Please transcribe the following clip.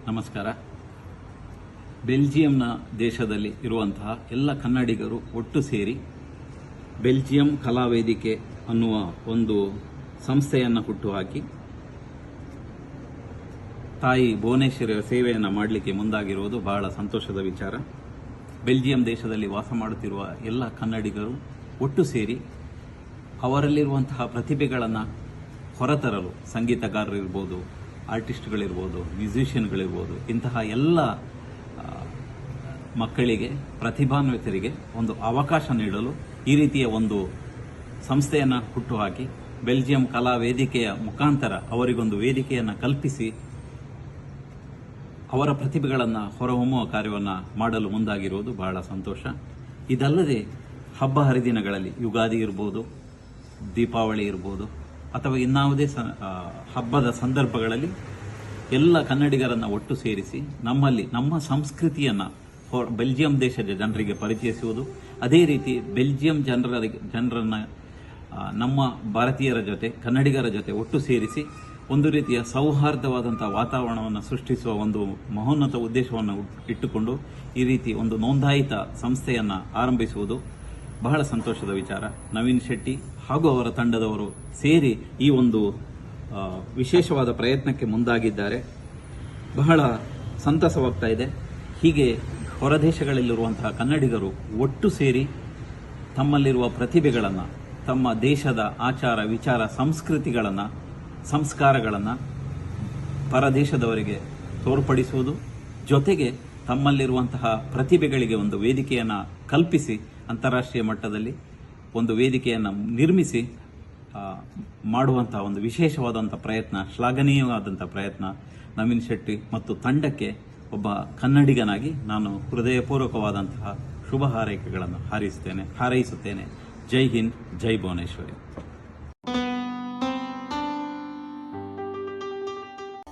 ನಮಸ್ಕಾರ. ಬೆಲ್ಜಿಯಂನ ದೇಶದಲ್ಲಿ ಇರುವಂತಹ ಎಲ್ಲ ಕನ್ನಡಿಗರು ಒಟ್ಟು ಸೇರಿ ಬೆಲ್ಜಿಯಂ ಕಲಾವೇದಿಕೆ ಅನ್ನುವ ಒಂದು ಸಂಸ್ಥೆಯನ್ನು ಹುಟ್ಟುಹಾಕಿ ತಾಯಿ ಭುವನೇಶ್ವರಿಯ ಸೇವೆಯನ್ನು ಮಾಡಲಿಕ್ಕೆ ಮುಂದಾಗಿರುವುದು ಬಹಳ ಸಂತೋಷದ ವಿಚಾರ. ಬೆಲ್ಜಿಯಂ ದೇಶದಲ್ಲಿ ವಾಸ ಮಾಡುತ್ತಿರುವ ಎಲ್ಲ ಕನ್ನಡಿಗರು ಒಟ್ಟು ಸೇರಿ ಅವರಲ್ಲಿರುವಂತಹ ಪ್ರತಿಭೆಗಳನ್ನು ಹೊರತರಲು, ಸಂಗೀತಗಾರರಿರ್ಬೋದು, ಆರ್ಟಿಸ್ಟ್ಗಳಿರ್ಬೋದು, ಮ್ಯೂಸಿಷಿಯನ್ಗಳಿರ್ಬೋದು, ಇಂತಹ ಎಲ್ಲ ಮಕ್ಕಳಿಗೆ, ಪ್ರತಿಭಾನ್ವಿತರಿಗೆ ಒಂದು ಅವಕಾಶ ನೀಡಲು ಈ ರೀತಿಯ ಒಂದು ಸಂಸ್ಥೆಯನ್ನು ಹುಟ್ಟುಹಾಕಿ ಬೆಲ್ಜಿಯಂ ಕಲಾ ವೇದಿಕೆಯ ಮುಖಾಂತರ ಅವರಿಗೊಂದು ವೇದಿಕೆಯನ್ನು ಕಲ್ಪಿಸಿ ಅವರ ಪ್ರತಿಭೆಗಳನ್ನು ಹೊರಹೊಮ್ಮುವ ಕಾರ್ಯವನ್ನು ಮಾಡಲು ಮುಂದಾಗಿರುವುದು ಬಹಳ ಸಂತೋಷ. ಇದಲ್ಲದೆ ಹಬ್ಬ ಹರಿದಿನಗಳಲ್ಲಿ ಯುಗಾದಿ ಇರ್ಬೋದು, ದೀಪಾವಳಿ ಇರ್ಬೋದು, ಅಥವಾ ಇನ್ನಾವುದೇ ಹಬ್ಬದ ಸಂದರ್ಭಗಳಲ್ಲಿ ಎಲ್ಲ ಕನ್ನಡಿಗರನ್ನು ಒಟ್ಟು ಸೇರಿಸಿ ನಮ್ಮ ಸಂಸ್ಕೃತಿಯನ್ನು ಬೆಲ್ಜಿಯಂ ದೇಶದ ಜನರಿಗೆ ಪರಿಚಯಿಸುವುದು, ಅದೇ ರೀತಿ ಬೆಲ್ಜಿಯಂ ಜನರನ್ನು ನಮ್ಮ ಭಾರತೀಯರ ಜೊತೆ, ಕನ್ನಡಿಗರ ಜೊತೆ ಒಟ್ಟು ಸೇರಿಸಿ ಒಂದು ರೀತಿಯ ಸೌಹಾರ್ದವಾದಂಥ ವಾತಾವರಣವನ್ನು ಸೃಷ್ಟಿಸುವ ಒಂದು ಮಹೋನ್ನತ ಉದ್ದೇಶವನ್ನು ಇಟ್ಟುಕೊಂಡು ಈ ರೀತಿ ಒಂದು ನೋಂದಾಯಿತ ಸಂಸ್ಥೆಯನ್ನು ಆರಂಭಿಸುವುದು ಬಹಳ ಸಂತೋಷದ ವಿಚಾರ. ನವೀನ್ ಶೆಟ್ಟಿ ಹಾಗೂ ಅವರ ತಂಡದವರು ಸೇರಿ ಈ ಒಂದು ವಿಶೇಷವಾದ ಪ್ರಯತ್ನಕ್ಕೆ ಮುಂದಾಗಿದ್ದಾರೆ. ಬಹಳ ಸಂತಸವಾಗ್ತಾ ಇದೆ. ಹೀಗೆ ಹೊರದೇಶಗಳಲ್ಲಿರುವಂತಹ ಕನ್ನಡಿಗರು ಒಟ್ಟು ಸೇರಿ ತಮ್ಮಲ್ಲಿರುವ ಪ್ರತಿಭೆಗಳನ್ನು, ತಮ್ಮ ದೇಶದ ಆಚಾರ ವಿಚಾರ ಸಂಸ್ಕೃತಿಗಳನ್ನು, ಸಂಸ್ಕಾರಗಳನ್ನು ಪರದೇಶದವರಿಗೆ ತೋರ್ಪಡಿಸುವುದು, ಜೊತೆಗೆ ತಮ್ಮಲ್ಲಿರುವಂತಹ ಪ್ರತಿಭೆಗಳಿಗೆ ಒಂದು ವೇದಿಕೆಯನ್ನು ಕಲ್ಪಿಸಿ ಅಂತಾರಾಷ್ಟ್ರೀಯ ಮಟ್ಟದಲ್ಲಿ ಒಂದು ವೇದಿಕೆಯನ್ನು ನಿರ್ಮಿಸಿ ಮಾಡುವಂತಹ ಒಂದು ವಿಶೇಷವಾದಂಥ ಪ್ರಯತ್ನ, ಶ್ಲಾಘನೀಯವಾದಂಥ ಪ್ರಯತ್ನ ನವೀನ್ ಶೆಟ್ಟಿ ಮತ್ತು ತಂಡಕ್ಕೆ ಒಬ್ಬ ಕನ್ನಡಿಗನಾಗಿ ನಾನು ಹೃದಯಪೂರ್ವಕವಾದಂತಹ ಶುಭ ಹಾರೈಕೆಗಳನ್ನು ಹಾರೈಸುತ್ತೇನೆ. ಜೈ ಹಿಂದ್, ಜೈ ಭುವನೇಶ್ವರಿ.